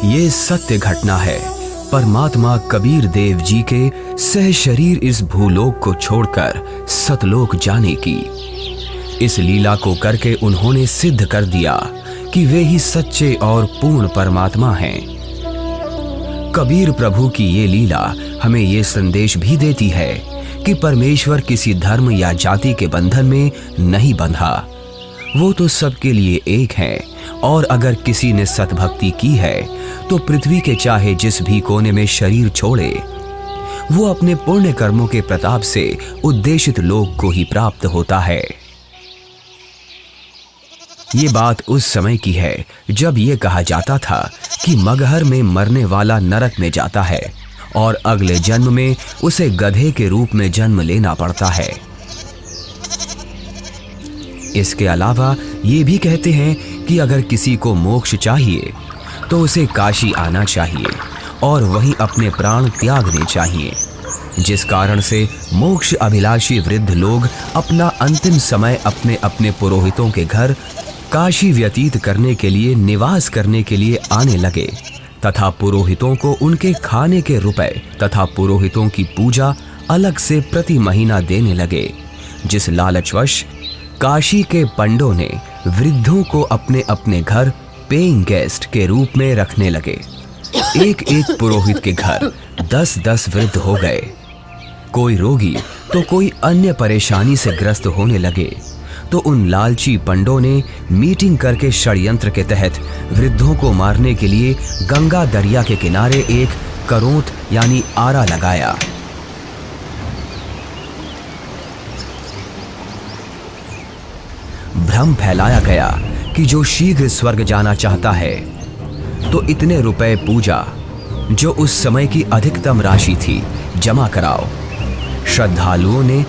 ये सत्य घटना है। परमात्मा कबीर देव जी के सह शरीर इस भूलोक को छोड़कर सतलोक जाने की इस लीला को करके उन्होंने सिद्ध कर दिया कि वे ही सच्चे और पूर्ण परमात्मा हैं। कबीर प्रभु की ये लीला हमें ये संदेश भी देती है कि परमेश्वर किसी धर्म या जाति के बंधन में नहीं बंधा। वो तो सबके लिए एक है और अगर किसी ने सतभक्ति की है तो पृथ्वी के चाहे जिस भी कोने में शरीर छोड़े, वो अपने पुण्य कर्मों के प्रताप से उद्देशित लोक को ही प्राप्त होता है। ये बात उस समय की है जब ये कहा जाता था कि मगहर में मरने वाला नरक में जाता है और अगले जन्म में उसे गधे के रूप में जन्म लेना पड़ता है। इसके अलावा ये भी कहते हैं कि अगर किसी को मोक्ष चाहिए तो उसे काशी आना चाहिए और वहीं अपने प्राण त्यागने चाहिए, जिस कारण से मोक्ष अभिलाषी वृद्ध लोग अपना अंतिम समय अपने अपने पुरोहितों के घर काशी व्यतीत करने के लिए, निवास करने के लिए आने लगे तथा पुरोहितों को उनके खाने के रुपए तथा पुरोहितों की पूजा अलग से प्रति महीना देने लगे, जिस लालचवश काशी के पंडों ने वृद्धों को अपने अपने घर पेइंग गेस्ट के रूप में रखने लगे। एक एक पुरोहित के घर 10-10 वृद्ध हो गए। कोई रोगी तो कोई अन्य परेशानी से ग्रस्त होने लगे तो उन लालची पंडों ने मीटिंग करके षड्यंत्र के तहत वृद्धों को मारने के लिए गंगा दरिया के किनारे एक करोंत यानी आरा लगाया। भ्रम फैलाया गया कि जो शीघ्र स्वर्ग जाना चाहता है तो इतने रुपए पूजा, जो उस समय की अधिकतम राशि थी, जमा कराओ। श्रद्धालुओं ने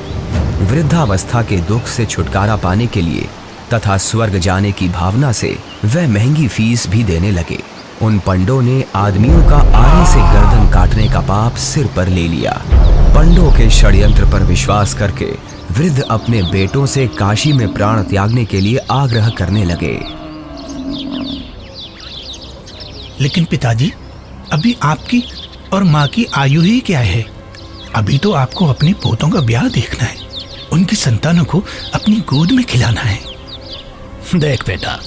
वृद्धावस्था के दुख से छुटकारा पाने के लिए तथा स्वर्ग जाने की भावना से वह महंगी फीस भी देने लगे। उन पंडों ने आदमियों का आरे से गर्दन काटने का पाप सिर पर ले लिया। पंडों के षड्यंत्र पर विश्वास करके वृद्ध अपने बेटों से काशी में प्राण त्यागने के लिए आग्रह करने लगे। लेकिन पिताजी, अभी आपकी और माँ की आयु ही क्या है? अभी तो आपको अपने पोतों का ब्याह देखना है, उनकी संतानों को अपनी गोद में खिलाना है। देख बेटा,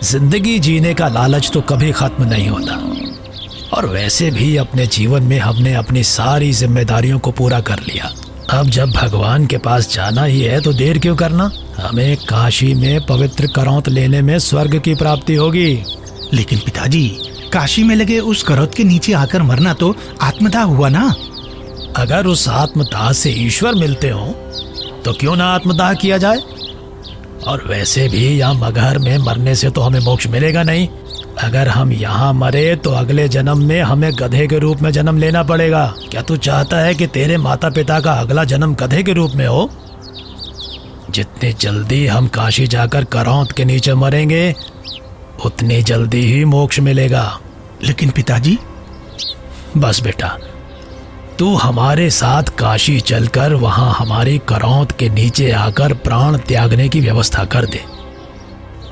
जिंदगी जीने का लालच तो कभी खत्म नहीं होता और वैसे भी अपने जीवन में हमने अपनी सारी जिम्मेदारियों को पूरा कर लिया। अब जब भगवान के पास जाना ही है तो देर क्यों करना? हमें काशी में पवित्र करौंत लेने में स्वर्ग की प्राप्ति होगी। लेकिन पिताजी, काशी में लगे उस करौत के नीचे आकर मरना तो आत्मदाह हुआ ना? अगर उस आत्मदाह से ईश्वर मिलते हो तो क्यों ना आत्मदाह किया जाए? और वैसे भी यहाँ मगहर में मरने से तो हमें मोक्ष मिलेगा नहीं। अगर हम यहाँ मरे तो अगले जन्म में हमें गधे के रूप में जन्म लेना पड़ेगा। क्या तू चाहता है कि तेरे माता पिता का अगला जन्म गधे के रूप में हो? जितनी जल्दी हम काशी जाकर करौंत के नीचे मरेंगे उतनी जल्दी ही मोक्ष मिलेगा। लेकिन पिताजी। बस बेटा, तू हमारे साथ काशी चलकर वहां हमारी करौंत के नीचे आकर प्राण त्यागने की व्यवस्था कर दे।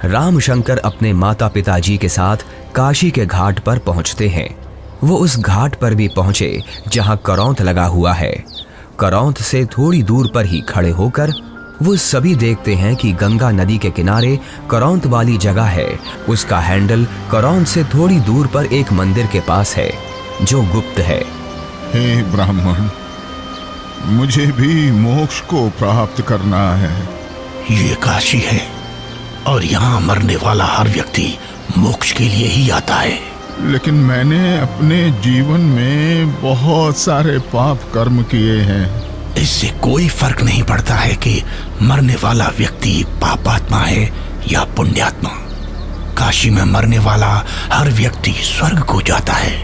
रामशंकर अपने माता पिताजी के साथ काशी के घाट पर पहुंचते हैं। वो उस घाट पर भी पहुंचे जहां करौंत लगा हुआ है। करौंत से थोड़ी दूर पर ही खड़े होकर वो सभी देखते हैं कि गंगा नदी के किनारे करौंत वाली जगह है। उसका हैंडल करौंत से थोड़ी दूर पर एक मंदिर के पास है जो गुप्त है। हे ब्राह्मण, मुझे भी मोक्ष को प्राप्त करना है। ये काशी है और यहाँ मरने वाला हर व्यक्ति मोक्ष के लिए ही आता है। लेकिन मैंने अपने जीवन में बहुत सारे पाप कर्म किए हैं। इससे कोई फर्क नहीं पड़ता है कि मरने वाला व्यक्ति पापात्मा है या पुण्यात्मा। काशी में मरने वाला हर व्यक्ति स्वर्ग को जाता है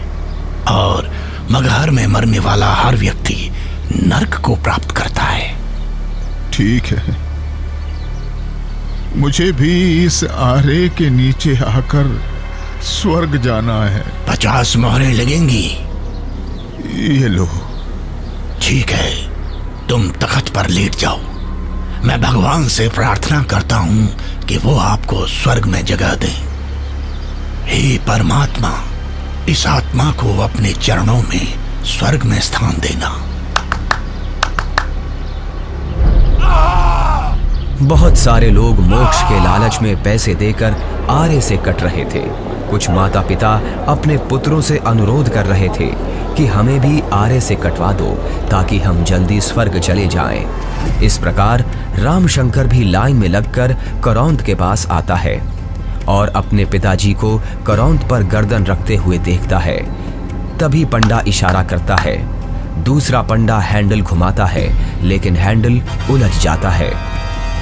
और मगहर में मरने वाला हर व्यक्ति नरक को प्राप्त करता है। ठीक है, मुझे भी इस आरे के नीचे आकर स्वर्ग जाना है। 50 मोहरें लगेंगी। ये लो। ठीक है, तुम तख्त पर लेट जाओ। मैं भगवान से प्रार्थना करता हूँ कि वो आपको स्वर्ग में जगह दे। हे परमात्मा, इस आत्मा को अपने चरणों में स्वर्ग में स्थान देना। बहुत सारे लोग मोक्ष के लालच में पैसे देकर आरे से कट रहे थे। कुछ माता पिता अपने पुत्रों से अनुरोध कर रहे थे कि हमें भी आरे से कटवा दो ताकि हम जल्दी स्वर्ग चले जाएं। इस प्रकार रामशंकर भी लाइन में लगकर करौंद के पास आता है और अपने पिताजी को करौंद पर गर्दन रखते हुए देखता है। तभी पंडा इशारा करता है। दूसरा पंडा हैंडल घुमाता है लेकिन हैंडल उलझ जाता है।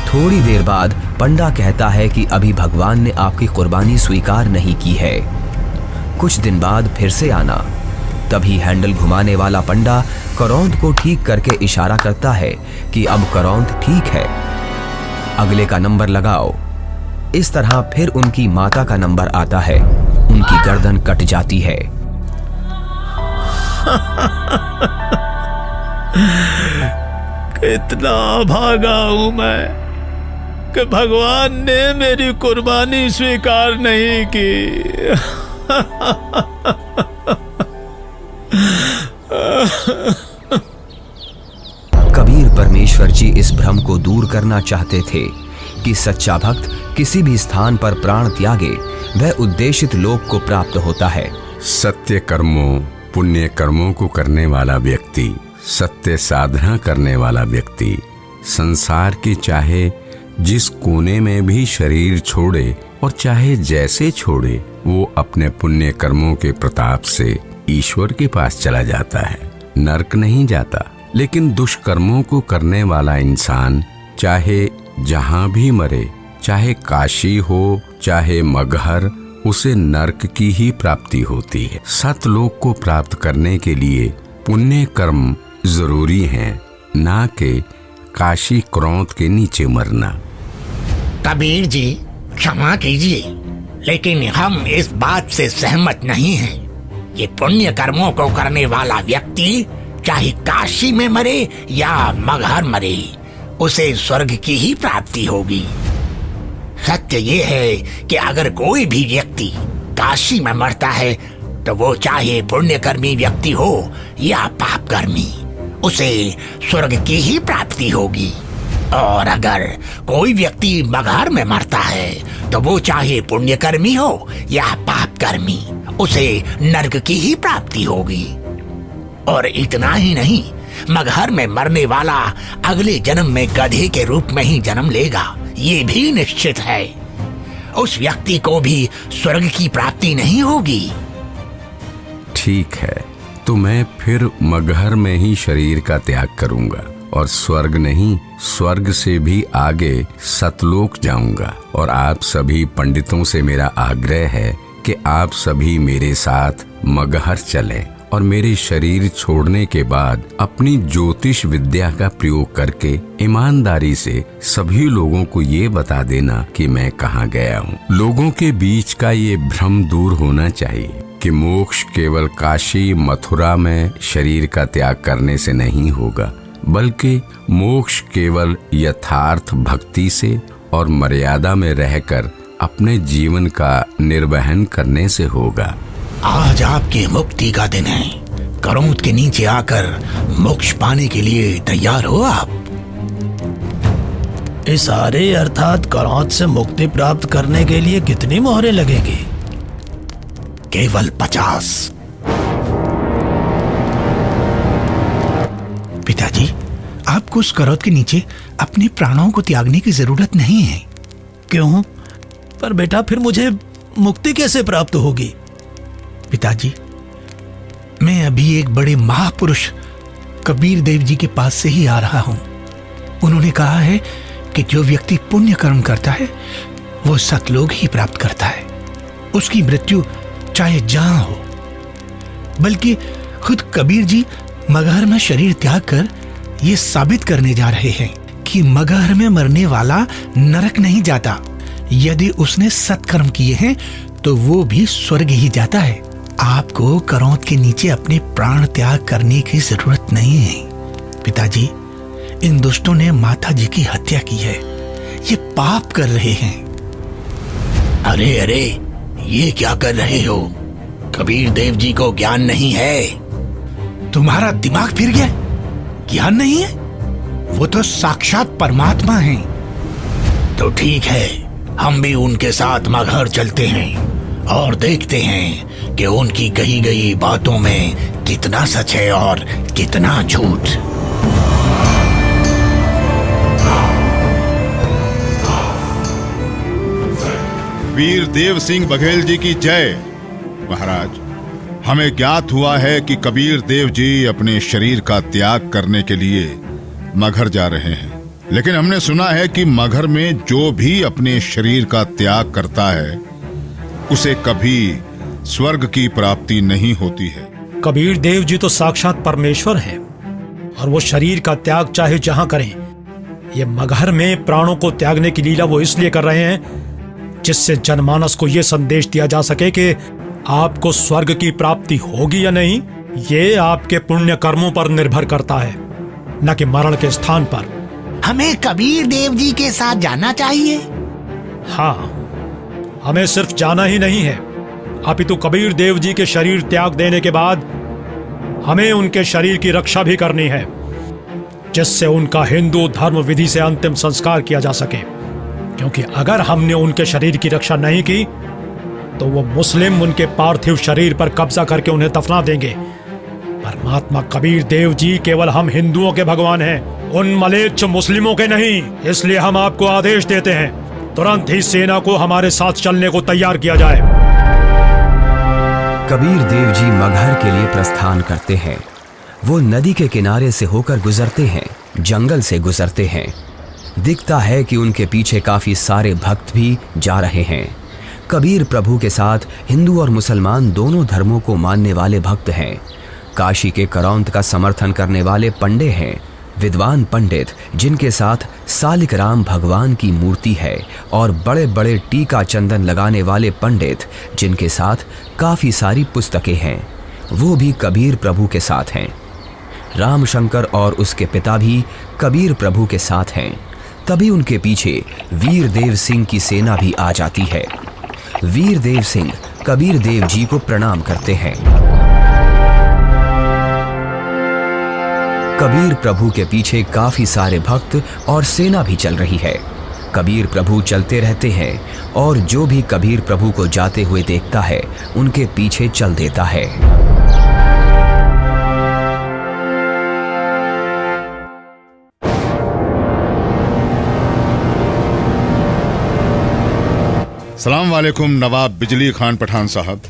थोड़ी देर बाद पंडा कहता है कि अभी भगवान ने आपकी कुर्बानी स्वीकार नहीं की है, कुछ दिन बाद फिर से आना। तभी हैंडल घुमाने वाला पंडा करौंद को ठीक करके इशारा करता है कि अब करौंद ठीक है, अगले का नंबर लगाओ। इस तरह फिर उनकी माता का नंबर आता है। उनकी गर्दन कट जाती है। कितना भागा हूं मैं कि भगवान ने मेरी कुर्बानी स्वीकार नहीं की। कबीर परमेश्वर जी इस भ्रम को दूर करना चाहते थे कि सच्चा भक्त किसी भी स्थान पर प्राण त्यागे वह उद्देशित लोक को प्राप्त होता है। सत्य कर्मों पुण्य कर्मों को करने वाला व्यक्ति, सत्य साधना करने वाला व्यक्ति संसार के चाहे जिस कोने में भी शरीर छोड़े और चाहे जैसे छोड़े, वो अपने पुण्य कर्मों के प्रताप से ईश्वर के पास चला जाता है, नरक नहीं जाता। लेकिन दुष्कर्मों को करने वाला इंसान चाहे जहां भी मरे, चाहे काशी हो चाहे मगहर, उसे नरक की ही प्राप्ति होती है। सतलोक को प्राप्त करने के लिए पुण्य कर्म जरूरी हैं, ना कि काशी क्रोध के नीचे मरना। कबीर जी क्षमा कीजिए, लेकिन हम इस बात से सहमत नहीं हैं। ये पुण्य कर्मों को करने वाला व्यक्ति चाहे काशी में मरे या मगहर मरे, उसे स्वर्ग की ही प्राप्ति होगी। सत्य ये है कि अगर कोई भी व्यक्ति काशी में मरता है तो वो चाहे पुण्यकर्मी व्यक्ति हो या पापकर्मी, उसे स्वर्ग की ही प्राप्ति होगी। और अगर कोई व्यक्ति मगहर में मरता है तो वो चाहे पुण्यकर्मी हो या पापकर्मी, उसे नरक की ही प्राप्ति होगी। और इतना ही नहीं, मगहर में मरने वाला अगले जन्म में गधे के रूप में ही जन्म लेगा, ये भी निश्चित है। उस व्यक्ति को भी स्वर्ग की प्राप्ति नहीं होगी। ठीक है, तो मैं फिर मगहर में ही शरीर का त्याग करूंगा और स्वर्ग नहीं, स्वर्ग से भी आगे सतलोक जाऊंगा। और आप सभी पंडितों से मेरा आग्रह है कि आप सभी मेरे साथ मगहर चलें और मेरे शरीर छोड़ने के बाद अपनी ज्योतिष विद्या का प्रयोग करके ईमानदारी से सभी लोगों को ये बता देना कि मैं कहाँ गया हूँ। लोगों के बीच का ये भ्रम दूर होना चाहिए कि मोक्ष केवल काशी मथुरा में शरीर का त्याग करने से नहीं होगा, बल्कि मोक्ष केवल यथार्थ भक्ति से और मर्यादा में रहकर अपने जीवन का निर्वहन करने से होगा। आज आपके मुक्ति का दिन है। करौंद के नीचे आकर मोक्ष पाने के लिए तैयार हो आप? इस आरे अर्थात करौंद से मुक्ति प्राप्त करने के लिए कितनी मोहरें लगेंगी? केवल 50। पिताजी, आपको उस करौंद के नीचे अपने प्राणों को त्यागने की जरूरत नहीं है। क्यों? पर बेटा फिर मुझे मुक्ति कैसे प्राप्त होगी? पिताजी, मैं अभी एक बड़े महापुरुष कबीर देव जी के पास से ही आ रहा हूं। उन्होंने कहा है कि जो व्यक्ति पुण्य कर्म करता है वो सतलोक ही प्राप्त करता है। उसकी मृत्यु चाहे जहां हो। बल्कि खुद कबीर जी मगहर में शरीर त्याग कर ये साबित करने जा रहे हैं कि मगहर में मरने वाला नरक नहीं जाता। यदि उसने सत्कर्म किए हैं तो वो भी स्वर्ग ही जाता है। आपको करौंद के नीचे अपने प्राण त्याग करने की जरूरत नहीं है। पिताजी, इन दुष्टों ने माता जी की हत्या की है। ये पाप कर रहे हैं। अरे अरे, ये क्या कर रहे हो? कबीर देव जी को ज्ञान नहीं है। तुम्हारा दिमाग फिर गया? ज्ञान नहीं है? वो तो साक्षात परमात्मा हैं। तो ठीक है, हम भी उनके साथ मगहर चलते हैं और देखते हैं कि उनकी कही गई बातों में कितना सच है और कितना झूठ। वीर देव सिंह बघेल जी की जय। महाराज, हमें ज्ञात हुआ है कि कबीर देव जी अपने शरीर का त्याग करने के लिए मगहर जा रहे हैं, लेकिन हमने सुना है कि मगहर में जो भी अपने शरीर का त्याग करता है उसे कभी स्वर्ग की प्राप्ति नहीं होती है। कबीर देव जी तो साक्षात परमेश्वर हैं और वो शरीर का त्याग चाहे जहां करें। ये मगहर में प्राणों को त्यागने की लीला वो इसलिए कर रहे हैं जिससे जनमानस को ये संदेश दिया जा सके कि आपको स्वर्ग की प्राप्ति होगी या नहीं, ये आपके पुण्य कर्मों पर निर्भर करता है, न कि मरण के स्थान पर। हमें कबीर देव जी के साथ जाना चाहिए। हाँ, हमें सिर्फ जाना ही नहीं है, अपितु कबीर देव जी के शरीर त्याग देने के बाद हमें उनके शरीर की रक्षा भी करनी है, जिससे उनका हिंदू धर्म विधि से अंतिम संस्कार किया जा सके। क्योंकि अगर हमने उनके शरीर की रक्षा नहीं की तो वो मुस्लिम उनके पार्थिव शरीर पर कब्जा करके उन्हें दफना देंगे। परमात्मा कबीर देव जी केवल हम हिंदुओं के भगवान हैं, उन मलेच्छ मुस्लिमों के नहीं। इसलिए हम आपको आदेश देते हैं, तुरंत ही सेना को हमारे साथ चलने को तैयार किया जाए। कबीर देव जी मगहर के लिए प्रस्थान करते हैं। वो नदी के किनारे से होकर गुजरते हैं, जंगल से गुजरते हैं। दिखता है कि उनके पीछे काफी सारे भक्त भी जा रहे हैं। कबीर प्रभु के साथ हिंदू और मुसलमान दोनों धर्मों को मानने वाले भक्त हैं। काशी के करौंत का समर्थन करने वाले पंडे हैं, विद्वान पंडित जिनके साथ सालिक राम भगवान की मूर्ति है, और बड़े बड़े टीका चंदन लगाने वाले पंडित जिनके साथ काफी सारी पुस्तकें हैं, वो भी कबीर प्रभु के साथ हैं। रामशंकर और उसके पिता भी कबीर प्रभु के साथ हैं। तभी उनके पीछे वीर देव सिंह की सेना भी आ जाती है। वीर देव सिंह कबीर देव जी को प्रणाम करते हैं। कबीर प्रभु के पीछे काफी सारे भक्त और सेना भी चल रही है। कबीर प्रभु चलते रहते हैं और जो भी कबीर प्रभु को जाते हुए देखता है उनके पीछे चल देता है। सलाम वालेकुम नवाब बिजली खान पठान साहब।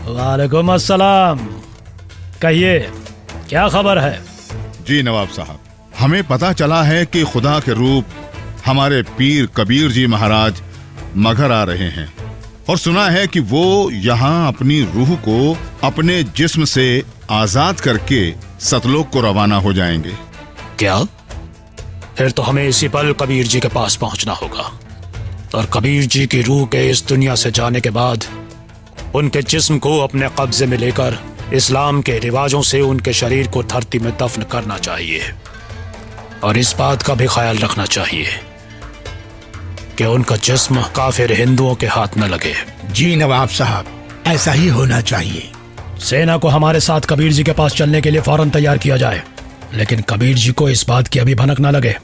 वालेकुम अस्सलाम। कहिए, क्या खबर है? जी नवाब साहब, हमें पता चला है कि खुदा के रूप हमारे पीर कबीर जी महाराज मगहर आ रहे हैं, और सुना है कि वो यहाँ अपनी रूह को अपने जिस्म से आजाद करके सतलोक को रवाना हो जाएंगे। क्या? फिर तो हमें इसी पल कबीर जी के पास पहुंचना होगा, और कबीर जी की रूह के इस दुनिया से जाने के बाद उनके जिस्म को अपने कब्जे में लेकर इस्लाम के रिवाजों से उनके शरीर को धरती में दफन करना चाहिए, और इस बात का भी ख्याल रखना चाहिए कि उनका जिस्म काफिर हिंदुओं के हाथ न लगे। जी नवाब साहब, ऐसा ही होना चाहिए। सेना को हमारे साथ कबीर जी के पास चलने के लिए फौरन तैयार किया जाए, लेकिन कबीर जी को इस बात की अभी भनक न लगे।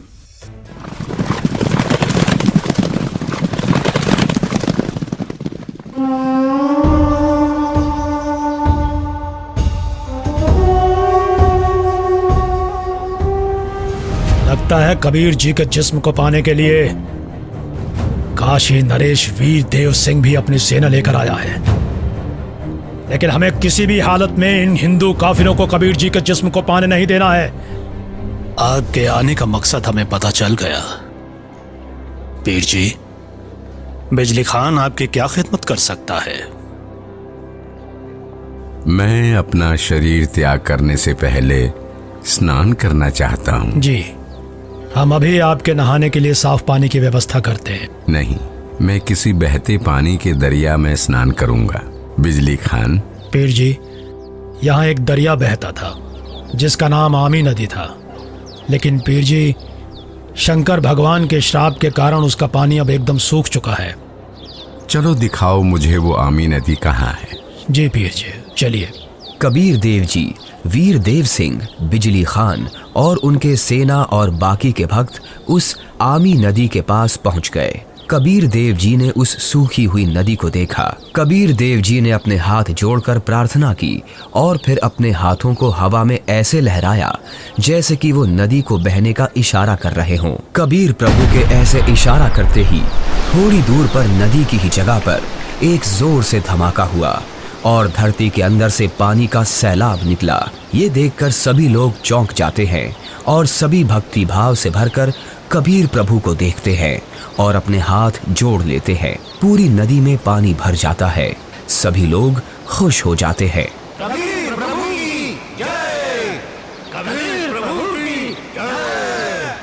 लगता है कबीर जी के जिस्म को पाने के लिए काशी नरेश वीर देव सिंह भी अपनी सेना लेकर आया है, लेकिन हमें किसी भी हालत में इन हिंदू काफिरों को कबीर जी के जिस्म को पाने नहीं देना है। आपके आने का मकसद हमें पता चल गया। पीर जी, बिजली खान आपकी क्या खिदमत कर सकता है? मैं अपना शरीर त्याग करने से पहले स्नान करना चाहता हूँ। जी, हम अभी आपके नहाने के लिए साफ पानी की व्यवस्था करते हैं। नहीं, मैं किसी बहते पानी के दरिया में स्नान करूंगा। बिजली खान। पीर जी, यहाँ एक दरिया बहता था जिसका नाम आमी नदी था, लेकिन पीर जी शंकर भगवान के श्राप के कारण उसका पानी अब एकदम सूख चुका है। चलो दिखाओ मुझे वो आमी नदी कहाँ है। जी पीर जी, चलिए। कबीर देव जी, वीर देव सिंह, बिजली खान और उनके सेना और बाकी के भक्त उस आमी नदी के पास पहुंच गए। कबीर देव जी ने उस सूखी हुई नदी को देखा। कबीर देव जी ने अपने हाथ जोड़कर प्रार्थना की और फिर अपने हाथों को हवा में ऐसे लहराया जैसे कि वो नदी को बहने का इशारा कर रहे हों। कबीर प्रभु के ऐसे इशारा करते ही थोड़ी दूर पर नदी की ही जगह पर एक जोर से धमाका हुआ और धरती के अंदर से पानी का सैलाब निकला। ये देखकर सभी लोग चौंक जाते हैं और सभी भक्ति भाव से भरकर कबीर प्रभु को देखते हैं और अपने हाथ जोड़ लेते हैं। पूरी नदी में पानी भर जाता है। सभी लोग खुश हो जाते हैं। कबीर प्रभु की जय, कबीर प्रभु की जय,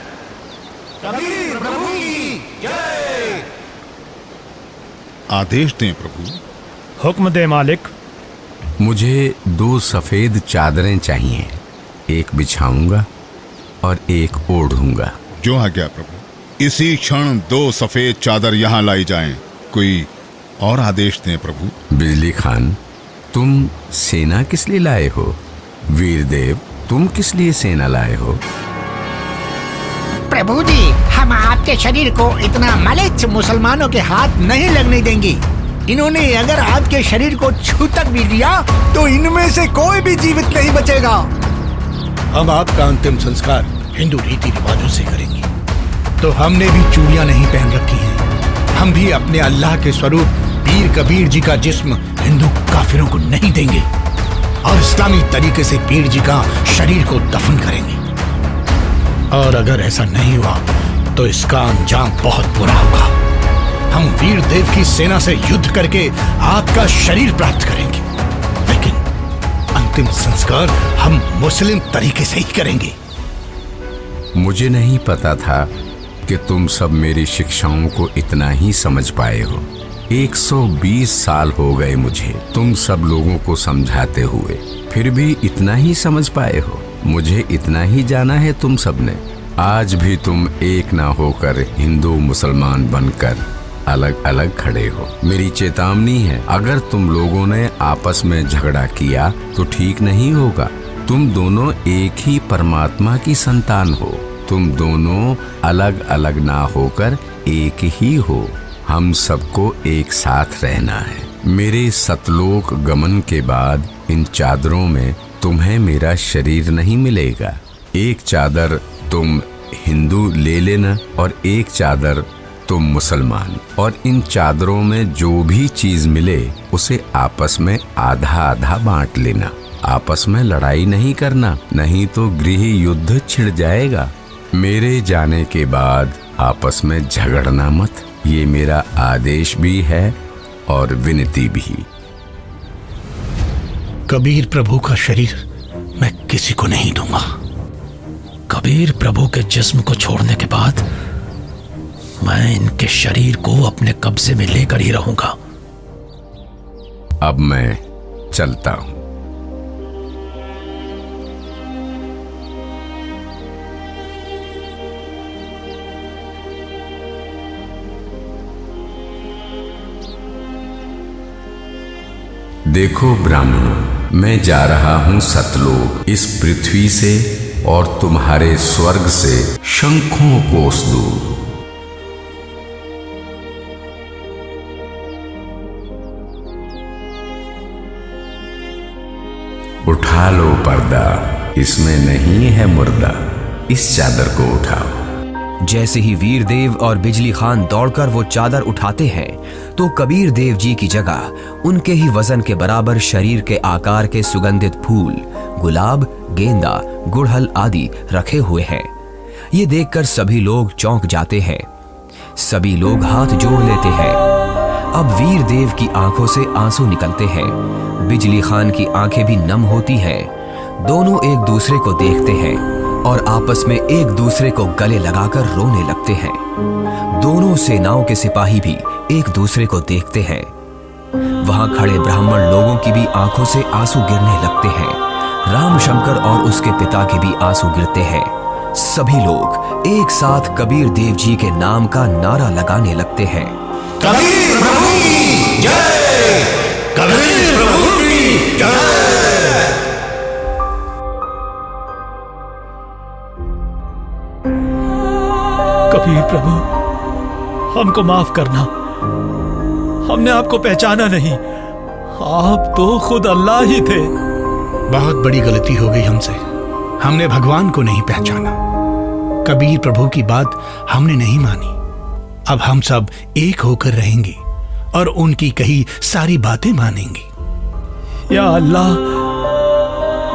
कबीर प्रभु की जय। आदेश दें प्रभु। हुक्म दे मालिक। मुझे 2 सफेद चादरें चाहिए, एक बिछाऊंगा और एक ओढ़ूंगा। जो आज्ञा प्रभु। इसी क्षण 2 सफेद चादर यहाँ लाई जाएं। कोई और आदेश दें प्रभु। बिजली खान, तुम सेना किस लिए लाए हो? वीरदेव, तुम किस लिए सेना लाए हो? प्रभु जी, हम आपके शरीर को इतना मलिच्छ मुसलमानों के हाथ नहीं लगने देंगे। इन्होंने अगर आपके शरीर को छू तक भी लिया तो इनमें से कोई भी जीवित नहीं बचेगा। हम आपका अंतिम संस्कार हिंदू रीति रिवाजों से करेंगे। तो हमने भी चूड़ियां नहीं पहन रखी हैं। हम भी अपने अल्लाह के स्वरूप पीर कबीर जी का जिस्म हिंदू काफिरों को नहीं देंगे और इस्लामी तरीके से पीर जी का शरीर को दफन करेंगे। और अगर ऐसा नहीं हुआ तो इसका अंजाम बहुत बुरा होगा। हम वीर देव की सेना से युद्ध करके आपका शरीर प्राप्त करेंगे, लेकिन अंतिम संस्कार हम मुस्लिम तरीके से ही करेंगे। मुझे नहीं पता था कि तुम सब मेरी शिक्षाओं को इतना ही समझ पाए हो। 120 साल हो गए मुझे तुम सब लोगों को समझाते हुए, फिर भी इतना ही समझ पाए हो। मुझे इतना ही जाना है तुम सब ने। आज भी तुम एक ना होकर हिंदू मुसलमान बनकर अलग अलग खड़े हो। मेरी चेतावनी है, अगर तुम लोगों ने आपस में झगड़ा किया तो ठीक नहीं होगा। तुम दोनों एक ही परमात्मा की संतान हो। तुम दोनों अलग अलग ना होकर एक ही हो। हम सबको एक साथ रहना है। मेरे सतलोक गमन के बाद इन चादरों में तुम्हें मेरा शरीर नहीं मिलेगा। एक चादर तुम हिंदू ले लेना और एक चादर तुम मुसलमान, और इन चादरों में जो भी चीज मिले उसे आपस में आधा आधा बांट लेना। आपस में लड़ाई नहीं करना, नहीं तो गृह युद्ध छिड़ जाएगा। मेरे जाने के बाद आपस में झगड़ना मत, ये मेरा आदेश भी है और विनती भी। कबीर प्रभु का शरीर मैं किसी को नहीं दूंगा। कबीर प्रभु के जिस्म को छोड़ने के बाद मैं इनके शरीर को अपने कब्जे में लेकर ही रहूंगा। अब मैं चलता हूं। देखो ब्राह्मणों, मैं जा रहा हूं सतलोक, इस पृथ्वी से और तुम्हारे स्वर्ग से शंखों कोस दूर। उठा लो पर्दा, इसमें नहीं है मुर्दा, इस चादर को उठाओ। जैसे ही वीर देव और बिजली खान दौड़कर वो चादर उठाते हैं तो कबीर देव जी की जगह उनके ही वजन के बराबर शरीर के आकार के सुगंधित फूल, गुलाब, गेंदा, गुड़हल आदि रखे हुए हैं। ये देखकर सभी लोग चौंक जाते हैं। सभी लोग हाथ जोड़ लेते हैं। अब वीर देव की आंखों से आंसू निकलते हैं। बिजली खान की आंखें भी नम होती हैं। दोनों एक दूसरे को देखते हैं और आपस में एक दूसरे को गले लगाकर रोने लगते हैं। दोनों सेनाओं के सिपाही भी एक दूसरे को देखते हैं। वहां खड़े ब्राह्मण लोगों की भी आंखों से आंसू गिरने लगते हैं। रामशंकर और उसके पिता के भी आंसू गिरते हैं। सभी लोग एक साथ कबीर देव जी के नाम का नारा लगाने लगते हैं। कबीर प्रभु की जय, कबीर प्रभु की जय। कबीर प्रभु, हमको माफ करना, हमने आपको पहचाना नहीं। आप तो खुद अल्लाह ही थे। बहुत बड़ी गलती हो गई हमसे। हमने भगवान को नहीं पहचाना। कबीर प्रभु की बात हमने नहीं मानी। अब हम सब एक होकर रहेंगे और उनकी कही सारी बातें मानेंगे। या अल्लाह,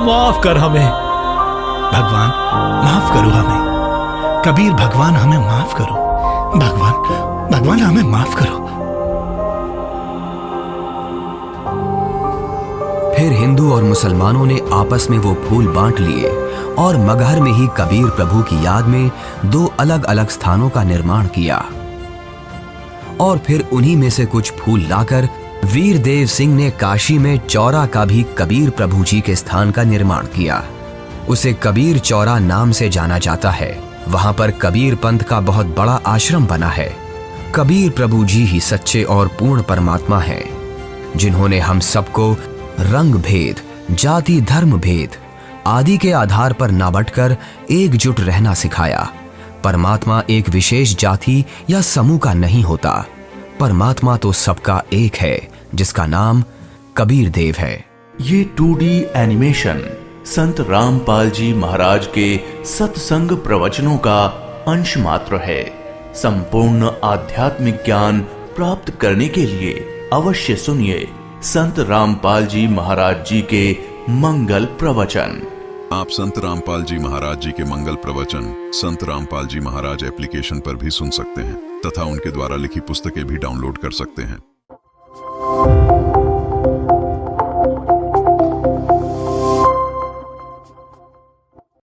माफ कर हमें। भगवान माफ करो हमें। कबीर भगवान हमें माफ करो। भगवान हमें माफ करो। फिर हिंदू और मुसलमानों ने आपस में वो फूल बांट लिए और मगहर में ही कबीर प्रभु की याद में 2 अलग अलग स्थानों का निर्माण किया। और फिर उन्हीं में से कुछ फूल लाकर वीर देव सिंह ने काशी में चौरा का भी कबीर प्रभु जी के स्थान का निर्माण किया। उसे कबीर चौरा नाम से जाना जाता है। वहां पर कबीर पंथ का बहुत बड़ा आश्रम बना है। कबीर प्रभु जी ही सच्चे और पूर्ण परमात्मा हैं, जिन्होंने हम सबको रंग भेद, जाति धर्म भेद आदि के आधार पर ना बंटकर एकजुट रहना सिखाया। परमात्मा एक विशेष जाति या समूह का नहीं होता। परमात्मा तो सबका एक है, जिसका नाम कबीर देव है। ये 2D एनिमेशन संत रामपाल जी महाराज के सत्संग प्रवचनों का अंश मात्र है। संपूर्ण आध्यात्मिक ज्ञान प्राप्त करने के लिए अवश्य सुनिए संत रामपाल जी महाराज जी के मंगल प्रवचन। आप संत रामपाल जी महाराज जी के मंगल प्रवचन संत रामपाल जी महाराज एप्लीकेशन पर भी सुन सकते हैं तथा उनके द्वारा लिखी पुस्तकें भी डाउनलोड कर सकते हैं।